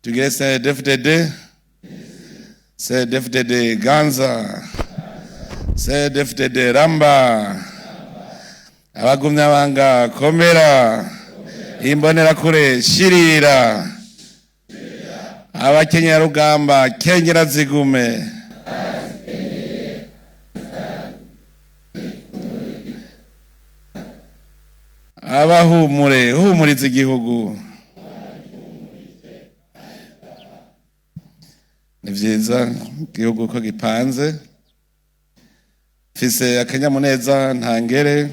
Tugire CNDD-FDD, CNDD-FDD Ganza, CNDD-FDD Ramba, abagumyabanga komera, imbonerakure shirira, abakenyerarugamba kengera zigume, abahumure humuriza igihugu. Ni vyiza igihugu ko gipanze, mfise akanyamuneza ntangere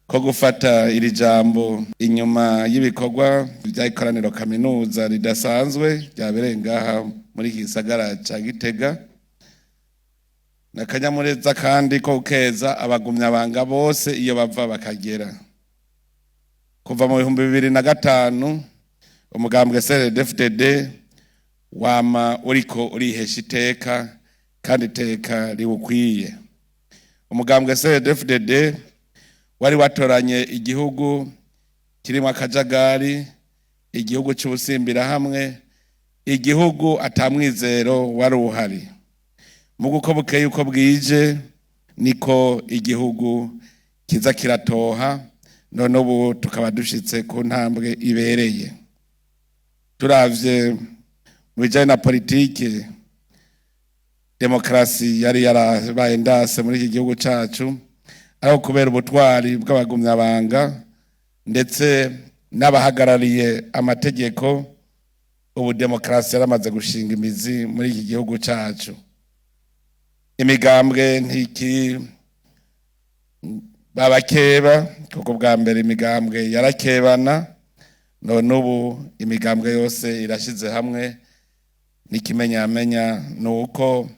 ko gufata iri jambo inyuma y'ibikorwa by'ikoraniro kaminuza ridasanzwe ryabereye ngaha muri gisagara ca Gitega. N'akanyamuneza kandi ko gukeza abagumyabanga bose iyo bava bakagera. Kuva mu 2005 umugambwe CNDD-FDD wama uriko urihesha iteka kandi iteka riwukwiye. Umugambwe CNDD-FDD wari watoranye igihugu kirimo akajagari, igihugu cy'ubusimbira hamwe, igihugu atamwizero wari uhari. Mugo uko bukeye uko bwije niko igihugu kiza kiratoha, none ubu tukaba dushitse ku ntambwe ibereye. Turavye mu bijanye na politike, demokrasi yari yarabaye ndase muri iki gihugu cacu, aho kubera ubutwari bw'abagumyabanga ndetse n'abahagarariye amategeko, ubu demokrasi yaramaze gushinga imizi muri iki gihugu cacu. Imigambwe ntiki babakeba, kuko bwa mbere imigambwe yarakebana, none ubu imigambwe yose irashize hamwe. N'ikimenyamenya nuko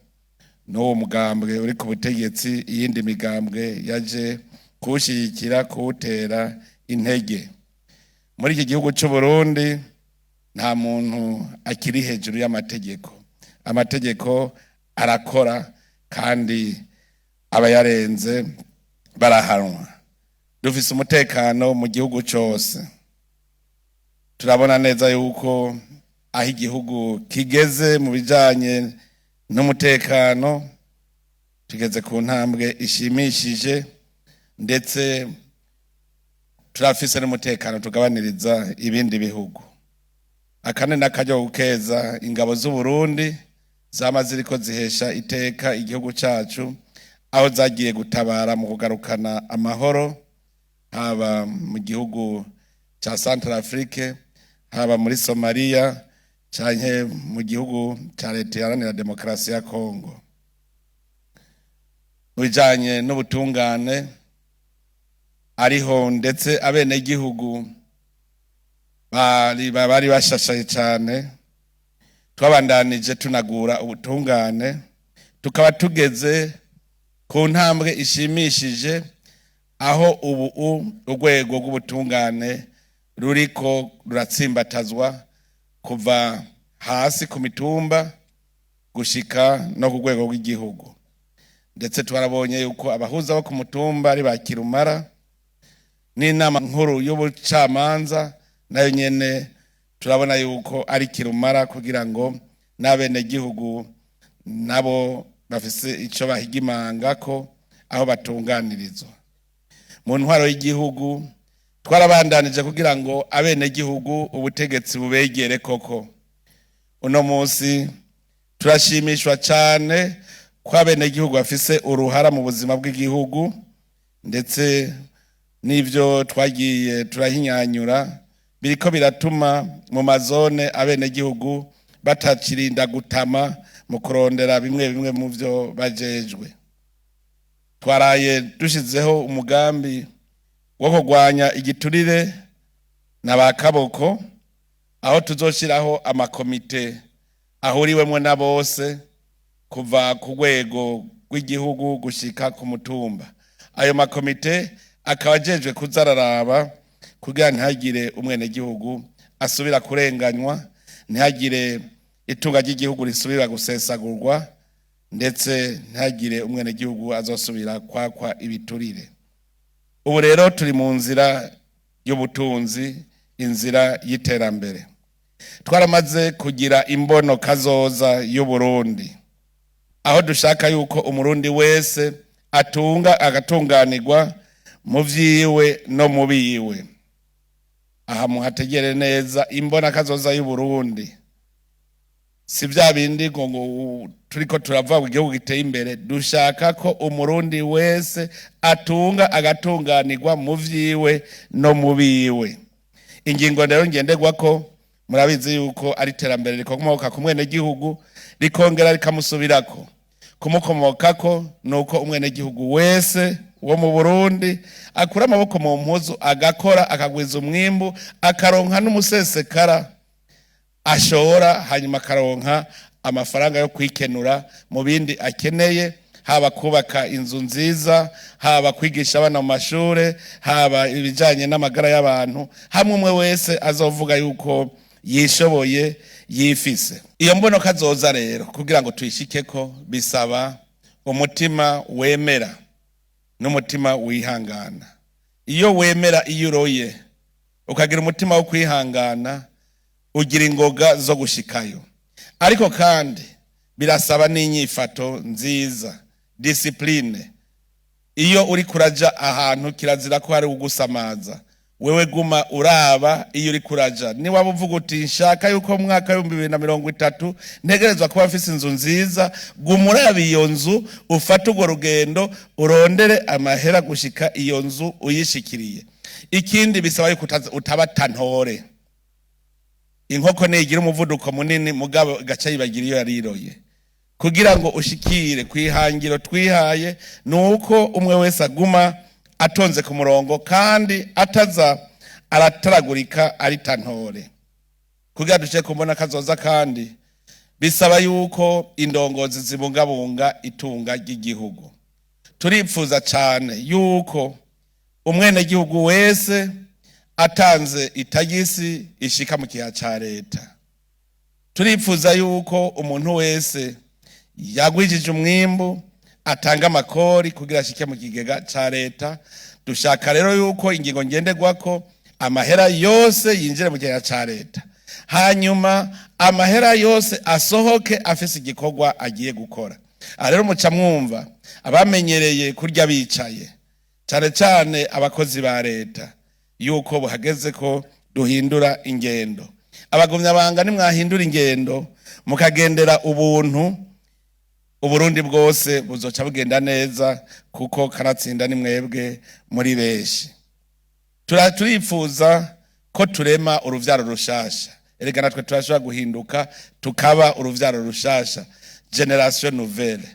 n'uwo mugambwe uri ku butegetsi iyindi migambwe yaje kuwushyigikira, kuwutera intege. Muri iki gihugu cy'u Burundi nta muntu akiri hejuru y'amategeko. Amategeko arakora kandi abayarenze barahanwa. Dufise umutekano mu gihugu cyose. Turabona neza yuko aho igihugu kigeze mu bijanye n'umutekano, tugeze ku ntambwe ishimishije, ndetse turafise n'umutekano tugabaniriza ibindi bihugu. Akane n'akaryo gukeza ingabo z'u Burundi zama ziriko zihesha iteka igihugu cacu, aho zagiye gutabara mu kugarukana amahoro, haba mu gihugu ca Centrafrique, haba muri Somalia, canke mu gihugu ca Leta Iharanira Demokarasi ya Kongo. Bijanye n'ubutungane ariho, ndetse abene gihugu bari bashashaye cyane. Twabandanije tunagura ubutungane, tukaba tugeze ku ntambwe ishimishije, aho ubu urwego rw'ubutungane ruriko ruratsimbatazwa kuva hasi ku mitumba gushika no ku rwego rw'igihugu. Ndetse twarabonye yuko abahuza bo ku mutumba ari bakirumara, n'inama nkuru y'ubucamanza nayo nyene turabona yuko ari kirumara, kugira ngo n'abene gihugu nabo bafise ico bahigimanga ko aho batunganirizwa. Mu ntwaro y'igihugu twarabandanije kugira ngo abene gihugu ubutegetsi bubegere koko. Uno munsi turashimishwa cyane ko abene gihugu bafise uruhara mu buzima bw'igihugu, ndetse n'ivyo twagiye turahinyanyura biriko biratuma mu mazone abene gihugu batakirinda gutama mu kurondera bimwe bimwe mu vyo bajejwe. Twaraye dushizeho umugambi wo kurwanya igiturire n'abakaboko, aho tuzoshiraho amakomite ahuriwemwo na bose kuva ku rwego rw'igihugu gushika ku mutumba. Ayo makomite akaba ajejwe kuzararaba kugira ntihagire umwene gihugu asubira kurenganywa, ntihagire itunga ry'igihugu risubira gusesagurwa, ndetse ntihagire umwene gihugu azosubira kwakwa ibiturire. Ubu rero turi mu nzira y'ubutunzi, inzira y'iterambere. twaramaze kugira imbono kazoza y'Uburundi, aho dushaka yuko umurundi wese atunga agatunganirwa mu vyiwe no mu biwe. Aha muhategere neza imbona kazoza y'Uburundi si vya bindi ngo turiko turavuga igihugu giteye imbere. Dushaka ko umurundi wese atunga agatunganirwa mu vyiwe no mu biwe. Ingingo rero ngenderwa ko murabizi yuko ari terambere rikomoka ku mwene gihugu rikongera rikamusubirako. Kumukomokako nuko umwene gihugu wese wo mu Burundi akura amaboko mu mpuzu agakora akagwiza umwimbu akaronka n'umusesekara ashora, hanyuma akaronka amafaranga yo kwikenura mu bindi akeneye, haba kubaka inzu nziza, haba kwigisha abana mu mashure, haba ibijanye n'amagara y'abantu, hamwe umwe wese azovuga yuko yishoboye yifise. Iyo mbono kazoza rero kugira ngo tuyishikeko bisaba umutima wemera n'umutima wihangana. Iyo wemera, iyo uroye ukagira umutima wo kwihangana, ugira ingoga zo gushikayo. Ariko kandi birasaba n'inyifato nziza, discipline. Iyo uri kuraja ahantu kirazira ko hari ugusamaza, wewe guma uraba iyo uri kuraja. Ni waba uvuga uti nshaka yuko mu mwaka 2030 ntegerezwa kuba mfise inzu nziza, guma uraba iyo nzu, ufata urwo rugendo, urondere amahera gushika iyo nzu uyishikiriye. Ikindi bisaba yuko utaba tantore. Inkoko nigira umuvuduko munini mugabo gaca yibagira iyo yariroye. Kugira ngo ushikire kwihangiro twihaye nuko umwe wese aguma atonze ku murongo kandi ataza arataragurika ari tantore. Kugira duce kumbona kazoza kandi bisaba yuko indongozi zibungabunga itunga ry'igihugu. Turipfuza cyane yuko umwene gihugu wese atanze itagisi ishika mu kiha ca leta. Turipfuza yuko umuntu wese yagwijije umwimbu atanga amakori kugira ashike mu kigega ca leta. Dushaka rero yuko ingingo ngenderwako amahera yose yinjire mu kigega ca leta, hanyuma amahera yose asohoke afise igikorwa agiye gukora. Rero muca mwumva abamenyereye kurya bicaye, cyane cyane abakozi ba leta, yuko buhageze ko duhindura ingendo. Abagumyabanga nimwahindura ingendo mukagendera ubuntu, Uburundi bwose buzoca bugenda neza, kuko kanatsinda ni mwebwe muri beshi. Turipfuza ko turema uruvyaro rushasha. Erega natwe turashobora guhinduka tukaba uruvyaro rushasha, generation nouvelle.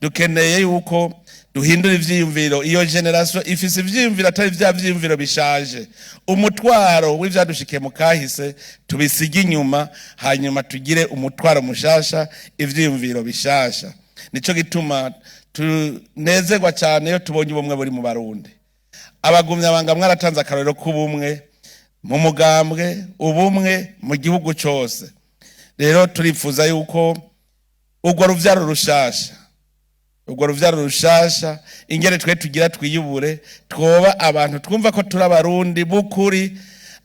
Dukeneye yuko duhindura ivyiyumviro. Iyo generation ifise ivyiyumviro atari vya vyiyumviro bishaje. Umutwaro w'ivyadushikiye mu kahise tubisiga inyuma, hanyuma tugire umutwaro mushasha, ivyiyumviro bishasha. Nico gituma tunezerwa cyane iyo tubonye ubumwe buri mu Barundi. Abagumyabanga mwaratanze akarorero k'ubumwe mu mugambwe, ubumwe mu gihugu cyose. Rero turifuza yuko urwo ruvyaro rushasha ingene twe tugira twiyubure, twoba abantu twumva ko turi Abarundi bukuri,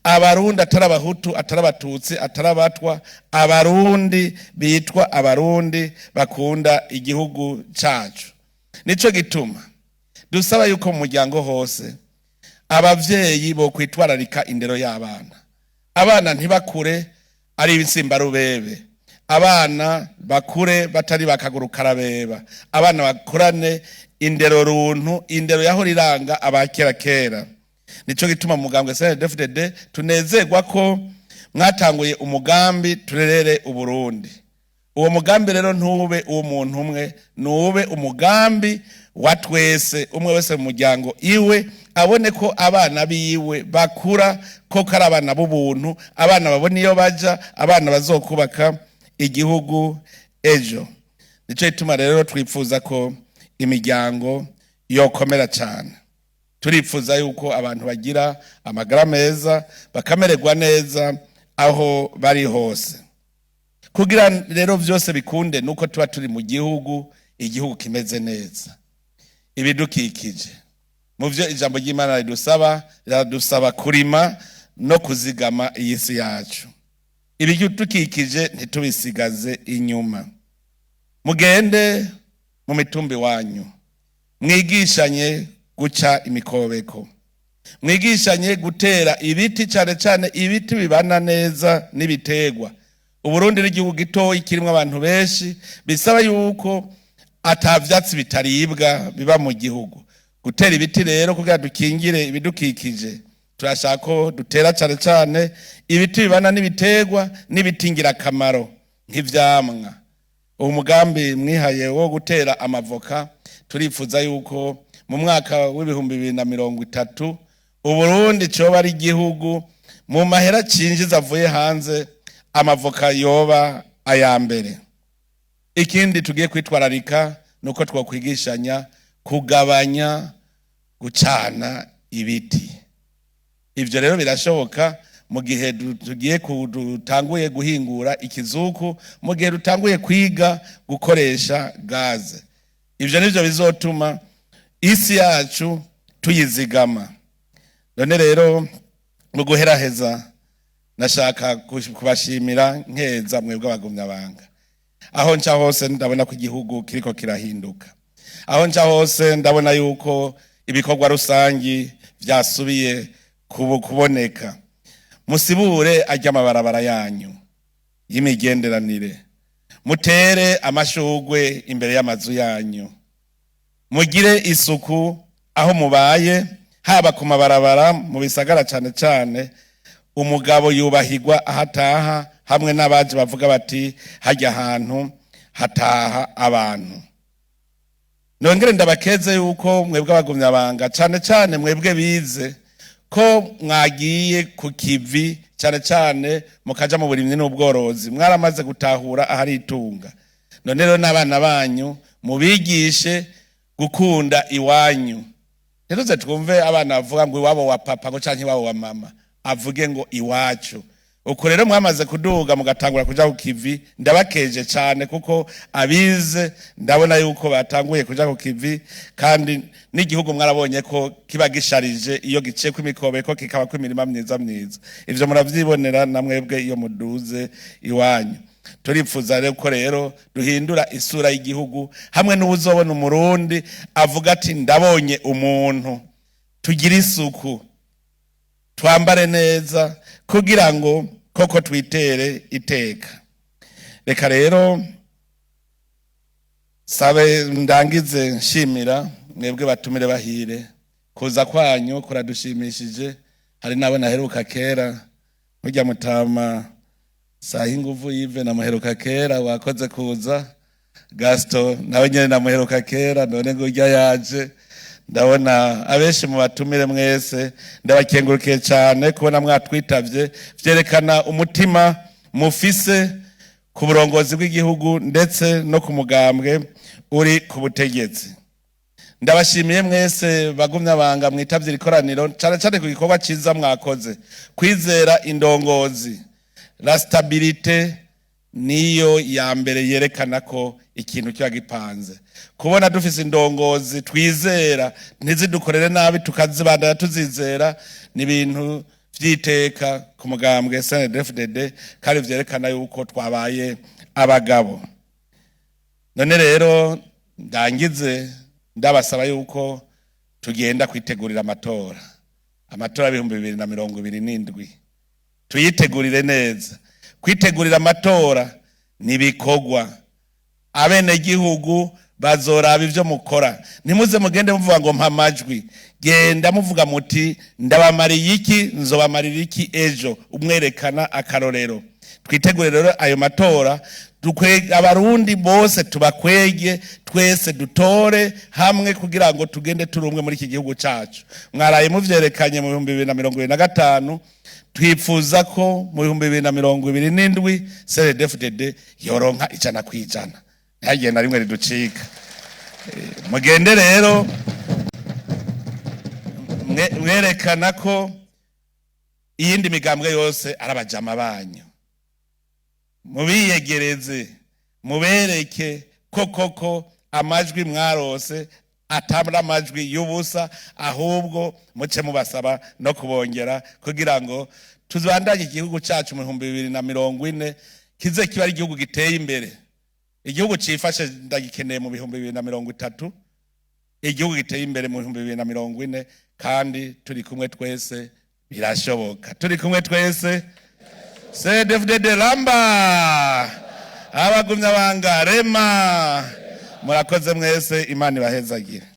Abarundi atari Abahutu, atari Abatutsi, atari Abatwa, Abarundi bitwa Abarundi bakunda igihugu cacu. Nico gituma dusaba yuko mu muryango hose abavyeyi bo kwitwararika indero y'abana. Abana ntibakure ari ibisimba rubebe, abana bakure batari bakaguru karabeba, abana bakurane indero runtu, indero yaho riranga abakera kera. Nico gituma mugambwe CNDD-FDD tunezerwa ko mwatanguye umugambi turerere Uburundi. Uwo mugambi rero ntube uwo muntu umwe, nube umugambi wa twese, umwe wese mu muryango iwe abone ko abana biwe bakura ko kari abana b'ubuntu, abana babone iyo baja, abana bazokubaka igihugu ejo. Nico gituma rero twipfuza ko imiryango yokomera cyane. Turipfuza yuko abantu bagira amagara meza, bakamererwa neza aho bari hose. Kugira rero vyose bikunde nuko tuba turi mu gihugu, igihugu kimeze neza. Ibidukikije mu vyo ijambo ry'Imana ridusaba kurima no kuzigama iyi si yacu. ibidukikije ntitubisigaze inyuma. Mugende mu mitumbi wanyu, mwigishanye guca imikobeko, mwigishanye gutera ibiti, cyane cyane ibiti bibana neza n'ibitegwa. Uburundi n'igihugu gitoyi kirimo abantu benshi, bisaba yuko atavyatsi bitaribwa biba mu gihugu. Gutera ibiti rero kugira dukingire ibidukikije, turashaka ko dutera cyane cyane ibiti bibana n'ibitegwa n'ibitingira akamaro nk'ivyamwa. Uwo mugambi mwihaye wo gutera amavoka, turifuza yuko mu mwaka w'2030 Uburundi coba ari igihugu mu mahera cinjiza avuye hanze amavoka yoba aya mbere. Ikindi tugiye kwitwararika nuko twokwigishanya kugabanya gucana ibiti. Ivyo rero birashoboka mu gihe dutanguye guhingura ikizuku, mu gihe dutanguye kwiga gukoresha gaze. Ivyo nivyo bizotuma isi yacu tuyizigama. None rero mu guheraheza nashaka kubashimira nkeza mwebwe abagumyabanga. Aho nca hose ndabona ko igihugu kiriko kirahinduka. Aho nca hose ndabona yuko ibikorwa rusangi vyasubiye kuboneka. Musibure ajya amabarabara yanyu y'imigenderanire, mutere amashugwe imbere y'amazu yanyu, mugire isuku aho mubaye, haba ku mabarabara mu bisagara cyane cyane. Umugabo yubahirwa ahataha, hamwe n'abaje bavuga bati hajya ahantu hataha abantu. Nongere ndabakeze yuko mwebwe abagumyabanga, cyane cyane mwebwe bize, ko mwagiye ku kivi cyane cyane mukaja mu burimyi n'ubworozi, mwaramaze gutahura ahari itunga. None rero n'abana banyu mubigishe gukunda iwanyu. Ntiruze twumve abana bavuga ngo iwabo wa papa ngo canke iwabo wa mama, avuge ngo iwacu. Uko rero mwamaze kuduga mugatangura kuja ku kivi, ndabakeje cyane kuko abize ndabona yuko batanguye kuja ku kivi, kandi n'igihugu mwarabonye ko kiba gisharije iyo giciye kw'imikobeko kikaba kw'imirima myiza myiza. Ivyo muravyibonera na mwebwe iyo muduze iwanyu. Turifuza rero ko rero duhindura isura y'igihugu, hamwe n'ubuzobona umurundi avuga ati ndabonye umuntu. Tugire isuku, twambare neza kugira ngo koko twitere iteka. Reka rero sabe ndangize nshimira mwebwe batumire bahire, kuza kwanyu kuradushimishije. Hari nabo naheruka kera, mujya mutama sahi nguvu yive na muheruka kera, wakoze kuza. Gasto nawe nyene na muheruka kera, none ngo urya yaje. Ndabona abenshi mu batumire mwese, ndabakengurukiye cyane kubona mwatwitavye. Vyerekana umutima mufise ku burongozi bw'igihugu ndetse no ku mugambwe uri ku butegetsi. Ndabashimiye mwese bagumyabanga mwitavye ikoraniro, cyane cyane ku gikorwa ciza mwakoze. Kwizera indongozi, la stabilité niyo ya mbere yerekana ko ikintu kiba gipanze. Kubona dufise indongozi twizera, ntizidukorere nabi tukazibandana tuzizera, ni ibintu vyiteka ku mugambwe CNDD-FDD, kandi vyerekana yuko twabaye abagabo. None rero ndangize ndabasaba yuko tugenda kwitegurira amatora. Amatora 2027 tuyitegurire neza. Kwitegurira amatora nibikorwa. Abene gihugu bazoraba ivyo mukora. Nimuze mugende muvuga ngo mpa majwi. Genda muvuga muti ndabamariye iki, nzobamarira iki ejo. Umwerekana akarorero. Twitegure rero ayo matora, abarundi bose tubakwege, twese dutore hamwe kugira ngo tugende turumwe muri iki gihugu cacu. Mwaraye muvyerekanye mu 2025, twifuza ko mu 2027 CNDD-FDD yoronka 100%. Ntagiye na rimwe riducika. Mugende rero mwerekana ko iyindi migambwe yose arabajama banyu. Mubiyegereze, mubereke koko amajwi mwarose atabura amajwi y'ubusa, ahubwo muce mubasaba no kubongera kugira ngo tuzibandanye igihugu cyacu mu 2040 kize kiba ari igihugu giteye imbere, igihugu cifashe ndagikeneye mu 2030, igihugu giteye imbere mu 2040, kandi turi kumwe twese birashoboka, turi kumwe twese. CNDD-FDD Ramba, abagumyabanga rema, murakoze mwese, Imana ibahezagire.